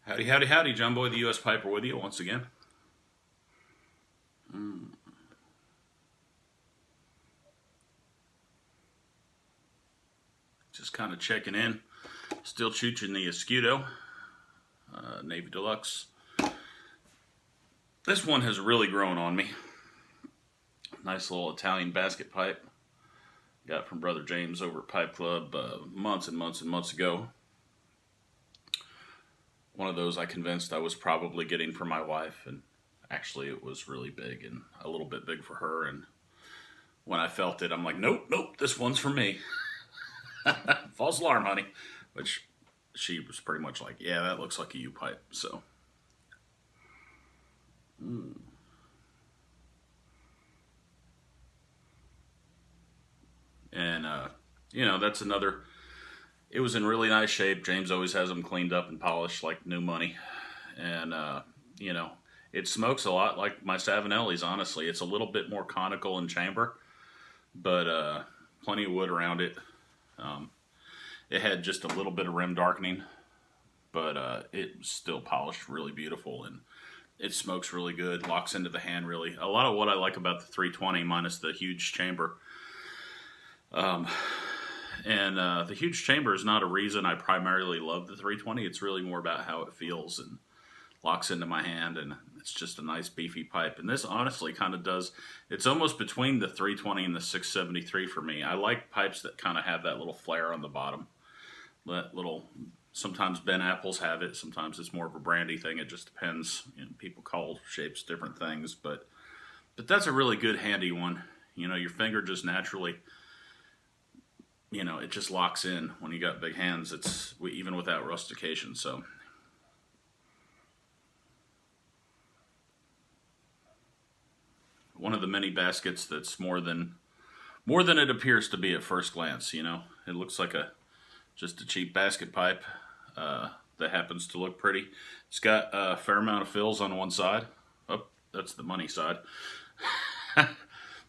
Howdy, howdy, howdy, John Boy, the U.S. Piper with you once again. Just kind of checking in. Still chooching the Escudo, Navy Deluxe. This one has really grown on me. Nice little Italian basket pipe. Got from Brother James over at Pipe Club months and months and months ago. One of those I convinced I was probably getting for my wife, and actually it was really big and a little bit big for her. And when I felt it, I'm like, nope, nope, this one's for me. False alarm, honey. Which she was pretty much like, yeah, that looks like a U pipe. So, and that's another. It was in really nice shape. James always has them cleaned up and polished like new money, and you know, it smokes a lot like my Savinelli's. Honestly, it's a little bit more conical in chamber, but plenty of wood around it. It had just a little bit of rim darkening, but it still polished really beautiful, and it smokes really good, locks into the hand really. A lot of what I like about the 320 minus the huge chamber. And the huge chamber is not a reason I primarily love the 320. It's really more about how it feels and locks into my hand, and it's just a nice beefy pipe. And this honestly kind of does, it's almost between the 320 and the 673 for me. I like pipes that kind of have that little flare on the bottom. That little, sometimes Ben Apples have it, sometimes it's more of a brandy thing. It just depends. People call shapes different things, but that's a really good handy one. Your finger just naturally, it just locks in when you got big hands. It's even without rustication. So one of the many baskets that's more than it appears to be at first glance. It looks like just a cheap basket pipe that happens to look pretty. It's got a fair amount of fills on one side. Oh, that's the money side.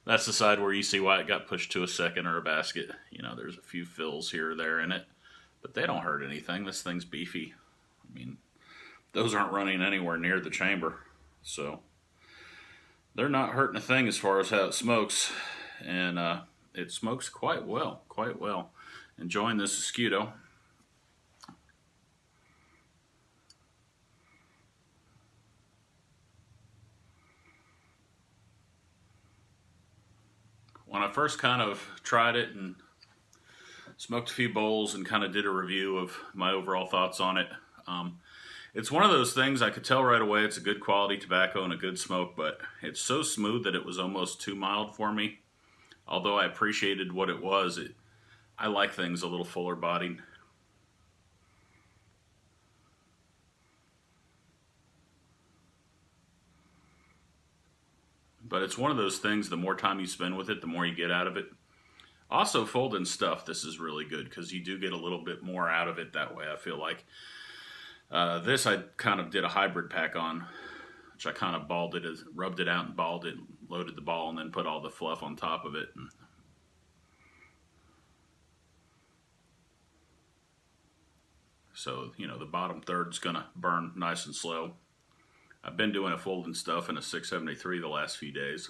That's the side where you see why it got pushed to a second or a basket. There's a few fills here or there in it, but they don't hurt anything. This thing's beefy. I mean, those aren't running anywhere near the chamber, so they're not hurting a thing as far as how it smokes, and it smokes quite well, quite well. Enjoying this Escudo. When I first kind of tried it and smoked a few bowls and kind of did a review of my overall thoughts on it, it's one of those things I could tell right away it's a good quality tobacco and a good smoke, but it's so smooth that it was almost too mild for me. Although I appreciated what it was, I like things a little fuller bodied. But it's one of those things, the more time you spend with it, the more you get out of it. Also, folding stuff, this is really good because you do get a little bit more out of it that way, I feel like. This I kind of did a hybrid pack on, which I kind of balled it, rubbed it out and balled it, loaded the ball, and then put all the fluff on top of it. So, the bottom third's going to burn nice and slow. I've been doing a folding stuff in a 673 the last few days.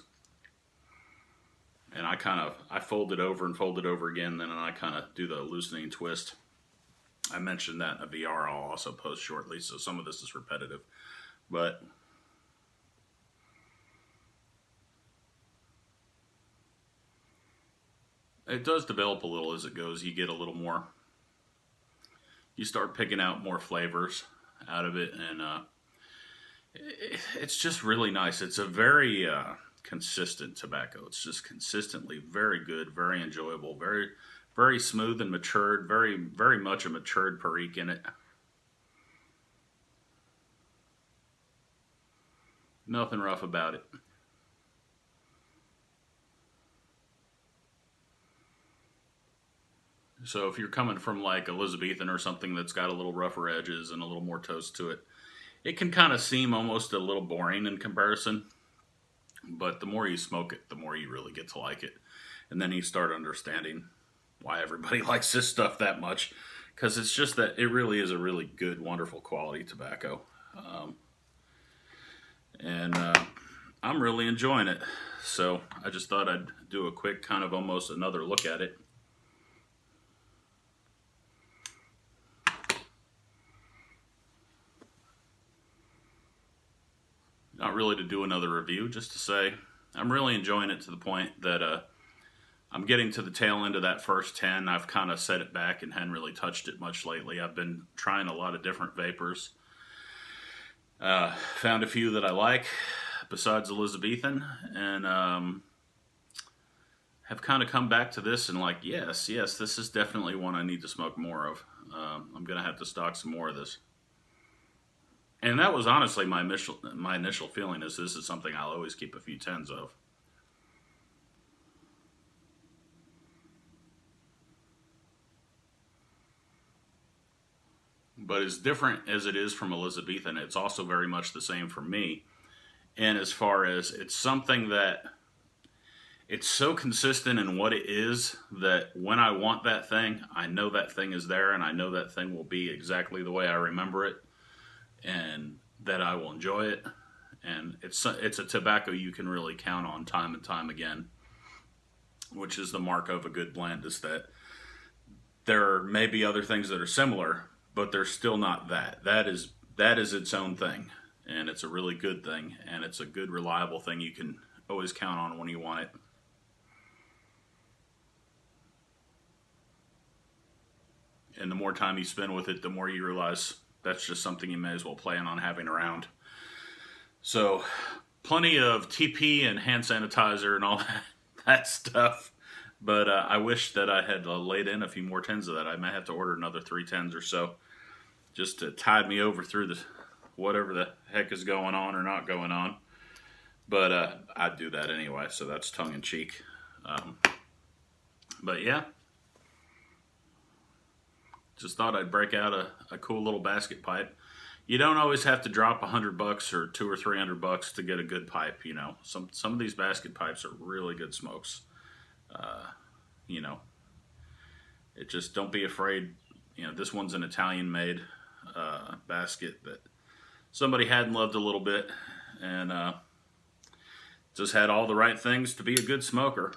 And I fold it over and fold it over again, then I kind of do the loosening twist. I mentioned that in a VR I'll also post shortly, so some of this is repetitive. But it does develop a little as it goes. You get a little more, you start picking out more flavors out of it, and it's just really nice. It's a very consistent tobacco. It's just consistently very good, very enjoyable, very, very smooth and matured, very, very much a matured Perique in it. Nothing rough about it. So if you're coming from like Elizabethan or something that's got a little rougher edges and a little more toast to it, it can kind of seem almost a little boring in comparison. But the more you smoke it, the more you really get to like it. And then you start understanding why everybody likes this stuff that much. because it's just that it really is a really good, wonderful quality tobacco. And I'm really enjoying it. So I just thought I'd do a quick kind of almost another look at it. Not really to do another review, just to say I'm really enjoying it to the point that I'm getting to the tail end of that first 10. I've kind of set it back and hadn't really touched it much lately. I've been trying a lot of different vapors. Found a few that I like besides Elizabethan, and have kind of come back to this and like, yes, this is definitely one I need to smoke more of. I'm going to have to stock some more of this. And that was honestly my initial feeling is this is something I'll always keep a few 10s of. But as different as it is from Elizabethan, it's also very much the same for me. And as far as it's something that it's so consistent in what it is that when I want that thing, I know that thing is there and I know that thing will be exactly the way I remember it and that I will enjoy it. And it's a tobacco you can really count on time and time again, which is the mark of a good blend, is that there may be other things that are similar, but they're still not that. That is its own thing, and it's a really good thing, and it's a good, reliable thing you can always count on when you want it. And the more time you spend with it, the more you realize that's just something you may as well plan on having around. So, plenty of TP and hand sanitizer and all that stuff. But I wish that I had laid in a few more 10s of that. I may have to order another 3 10s or so just to tide me over through the whatever the heck is going on or not going on. But I'd do that anyway, so that's tongue-in-cheek. But yeah, just thought I'd break out a cool little basket pipe. You don't always have to drop $100 or $200 or $300 to get a good pipe. You know, some of these basket pipes are really good smokes. You know, it just don't be afraid. You know, this one's an Italian-made basket that somebody had and loved a little bit, and just had all the right things to be a good smoker.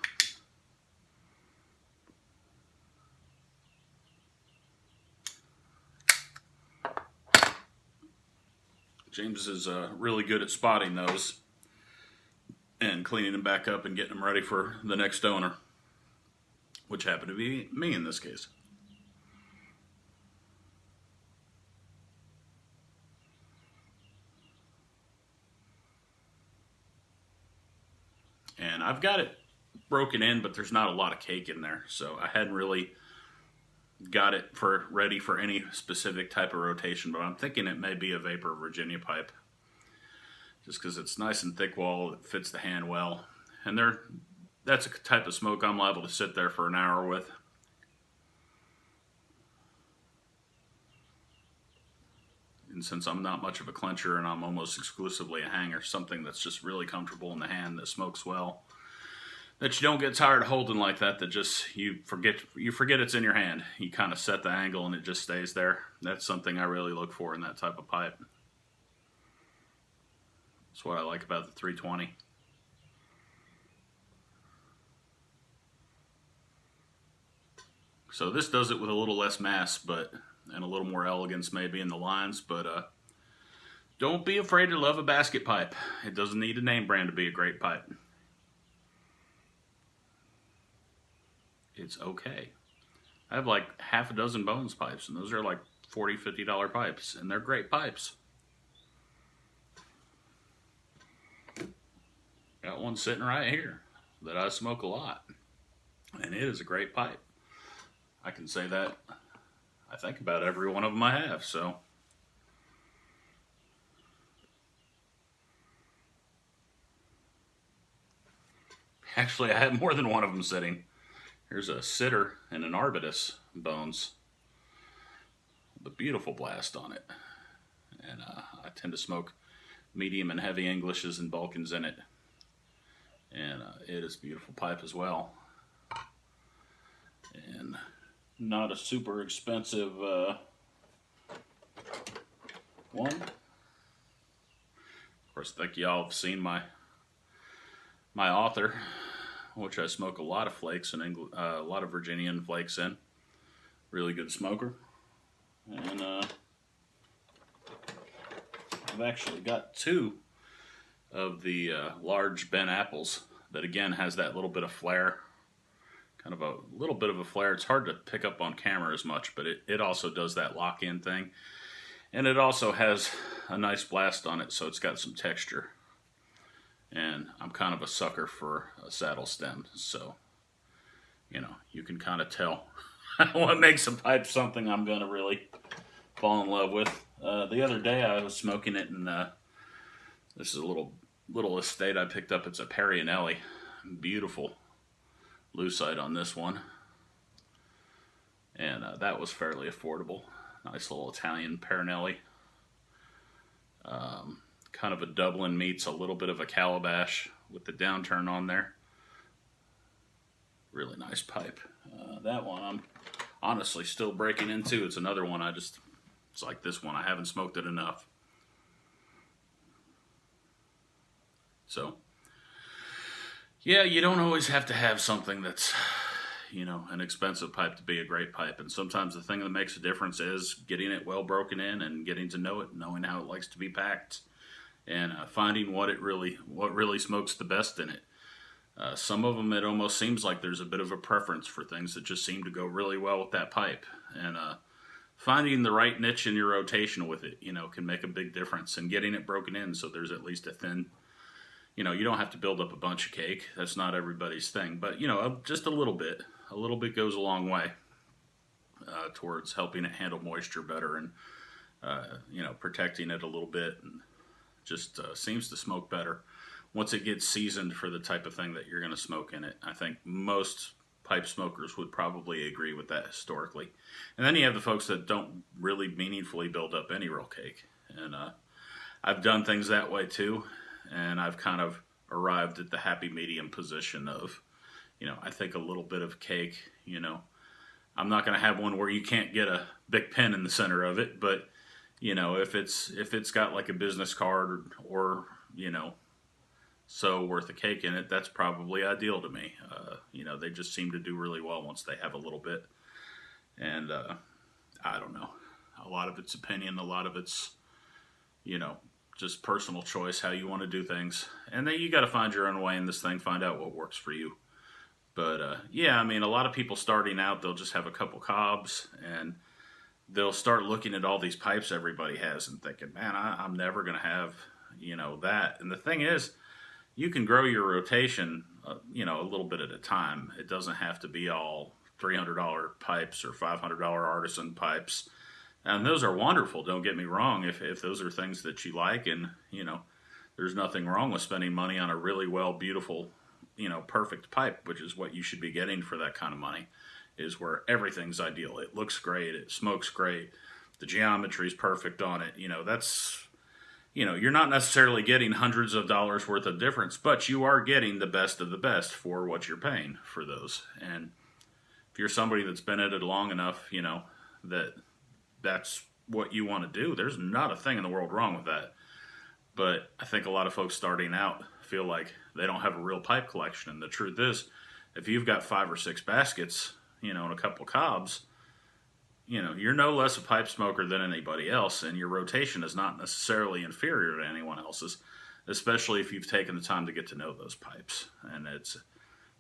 James is really good at spotting those and cleaning them back up and getting them ready for the next owner, which happened to be me in this case. And I've got it broken in, but there's not a lot of cake in there, so I hadn't really got it ready for any specific type of rotation, but I'm thinking it may be a Vapor Virginia pipe, just because it's nice and thick wall, it fits the hand well, and that's a type of smoke I'm liable to sit there for an hour with. And since I'm not much of a clencher and I'm almost exclusively a hanger, something that's just really comfortable in the hand that smokes well, that you don't get tired of holding like that, that just you forget it's in your hand. You kind of set the angle and it just stays there. That's something I really look for in that type of pipe. That's what I like about the 320. So this does it with a little less mass, and a little more elegance maybe in the lines, but don't be afraid to love a basket pipe. It doesn't need a name brand to be a great pipe. It's okay. I have like half a dozen Bones pipes, and those are like $40, $50 pipes, and they're great pipes. Got one sitting right here that I smoke a lot, and it is a great pipe. I can say that I think about every one of them I have, so. Actually, I have more than one of them sitting. Here's a Sitter and an Arbutus Bones with a beautiful blast on it. And I tend to smoke medium and heavy Englishes and Balkans in it. And it is a beautiful pipe as well. And not a super expensive one. Of course, I think y'all have seen my author, which I smoke a lot of flakes and a lot of Virginian flakes in. Really good smoker. And I've actually got two of the large Ben apples that again has that little bit of flare, kind of a little bit of a flare. It's hard to pick up on camera as much, but it also does that lock-in thing. And it also has a nice blast on it, so it's got some texture. And I'm kind of a sucker for a saddle stem, so, you know, you can kind of tell what makes a pipe something I'm going to really fall in love with. The other day I was smoking it, and this is a little estate I picked up. It's a Perrianelli. Beautiful lucite on this one. And that was fairly affordable. Nice little Italian Perrianelli. Kind of a Dublin meets a little bit of a Calabash with the downturn on there. Really nice pipe. That one I'm honestly still breaking into. It's another one it's like this one. I haven't smoked it enough. So, yeah, you don't always have to have something that's, you know, an expensive pipe to be a great pipe. And sometimes the thing that makes a difference is getting it well broken in and getting to know it, knowing how it likes to be packed, and finding what really smokes the best in it. Some of them, it almost seems like there's a bit of a preference for things that just seem to go really well with that pipe. And finding the right niche in your rotation with it, you know, can make a big difference. And getting it broken in so there's at least a thin, you know, you don't have to build up a bunch of cake. That's not everybody's thing. But, you know, just a little bit. A little bit goes a long way towards helping it handle moisture better and, you know, protecting it a little bit. And just seems to smoke better once it gets seasoned for the type of thing that you're going to smoke in it. I think most pipe smokers would probably agree with that historically. And then you have the folks that don't really meaningfully build up any real cake. And I've done things that way too. And I've kind of arrived at the happy medium position of, you know, I think a little bit of cake, you know. I'm not going to have one where you can't get a big pin in the center of it, but, you know, if it's got like a business card or you know, so worth of cake in it, that's probably ideal to me. You know, they just seem to do really well once they have a little bit. And I don't know. A lot of it's opinion, a lot of it's, you know, just personal choice, how you want to do things. And then you got to find your own way in this thing, find out what works for you. But yeah, I mean, a lot of people starting out, they'll just have a couple cobs and they'll start looking at all these pipes everybody has and thinking, man, I'm never going to have, you know, that. And the thing is, you can grow your rotation, you know, a little bit at a time. It doesn't have to be all $300 pipes or $500 artisan pipes. And those are wonderful, don't get me wrong, if those are things that you like. And, you know, there's nothing wrong with spending money on a really well, beautiful, you know, perfect pipe, which is what you should be getting for that kind of money, is where everything's ideal. It looks great, it smokes great, the geometry's perfect on it. You know, that's, you know, you're not necessarily getting hundreds of dollars worth of difference, but you are getting the best of the best for what you're paying for those. And if you're somebody that's been at it long enough, you know, that's what you want to do, there's not a thing in the world wrong with that. But I think a lot of folks starting out feel like they don't have a real pipe collection. And the truth is, if you've got 5 or 6 baskets, you know, and a couple cobs, you know, you're no less a pipe smoker than anybody else, and your rotation is not necessarily inferior to anyone else's, especially if you've taken the time to get to know those pipes. And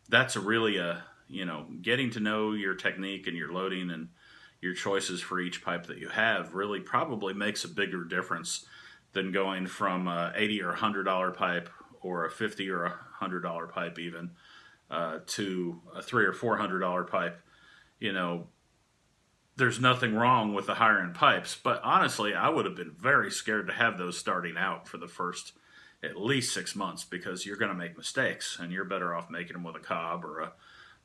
that's really you know, getting to know your technique and your loading and your choices for each pipe that you have really probably makes a bigger difference than going from a $80 or $100 pipe or a $50 or $100 pipe even to a $300 or $400 pipe. You know, there's nothing wrong with the higher end pipes, but honestly, I would have been very scared to have those starting out for the first at least 6 months, because you're going to make mistakes and you're better off making them with a cob or a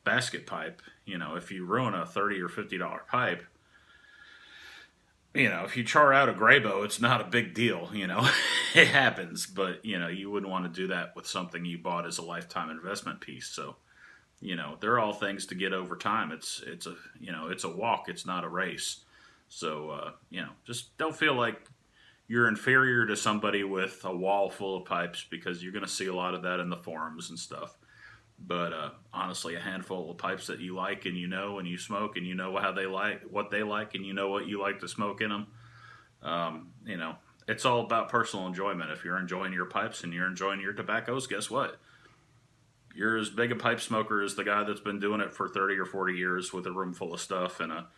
basket pipe. You know, if you ruin a $30 or $50 pipe, you know, if you char out a Graybo, it's not a big deal, you know, it happens, but you know, you wouldn't want to do that with something you bought as a lifetime investment piece. So they're all things to get over time. It's a it's a walk. It's not a race. So just don't feel like you're inferior to somebody with a wall full of pipes, because you're going to see a lot of that in the forums and stuff. But honestly, a handful of pipes that you like and and you smoke and how they like what they like and what you like to smoke in them. It's all about personal enjoyment. If you're enjoying your pipes and you're enjoying your tobaccos, guess what? You're as big a pipe smoker as the guy that's been doing it for 30 or 40 years with a room full of stuff and a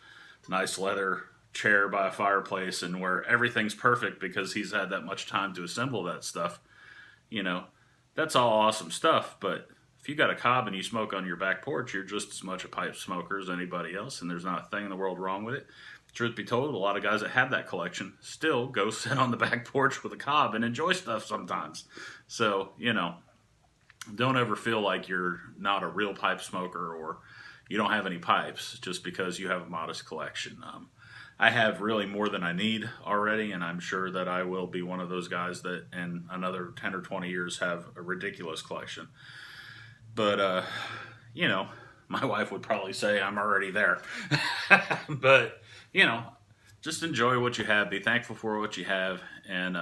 nice leather chair by a fireplace, and where everything's perfect because he's had that much time to assemble that stuff. You know, that's all awesome stuff, but if you got a cob and you smoke on your back porch, you're just as much a pipe smoker as anybody else, and there's not a thing in the world wrong with it. Truth be told, a lot of guys that have that collection still go sit on the back porch with a cob and enjoy stuff sometimes. So, don't ever feel like you're not a real pipe smoker or you don't have any pipes just because you have a modest collection. I have really more than I need already, and I'm sure that I will be one of those guys that in another 10 or 20 years have a ridiculous collection. But, my wife would probably say I'm already there. But, just enjoy what you have. Be thankful for what you have. And,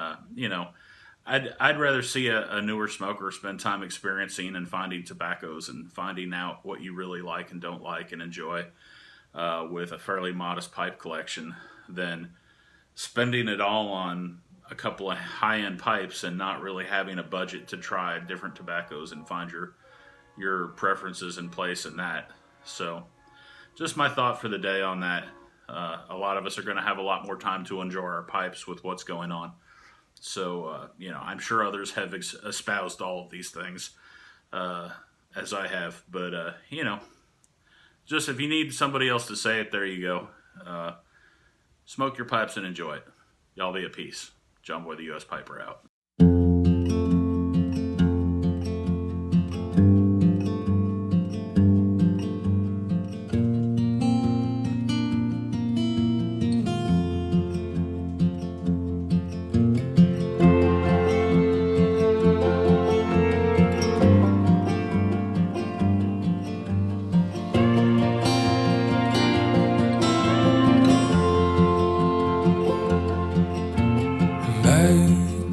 I'd rather see a newer smoker spend time experiencing and finding tobaccos and finding out what you really like and don't like and enjoy with a fairly modest pipe collection than spending it all on a couple of high-end pipes and not really having a budget to try different tobaccos and find your preferences in place in that. So just my thought for the day on that. A lot of us are going to have a lot more time to enjoy our pipes with what's going on. So, I'm sure others have espoused all of these things as I have. But, just if you need somebody else to say it, there you go. Smoke your pipes and enjoy it. Y'all be at peace. John Boy, the U.S. Piper, out.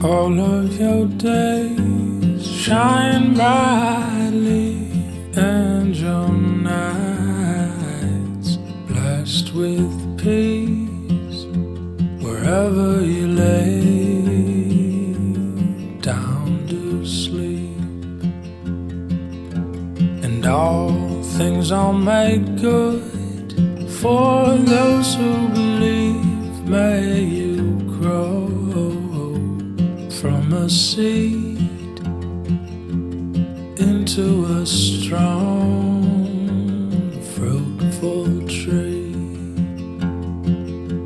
All of your days shine brightly, and your nights blessed with peace wherever you lay down to sleep. And all things are made good for those who believe. May you grow from a seed into a strong, fruitful tree.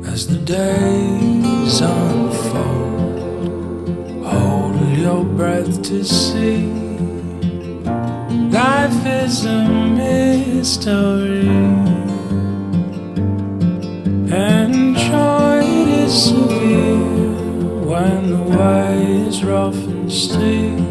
As the days unfold, hold your breath to see. Life is a mystery, and joy disappears when the way is rough and steep.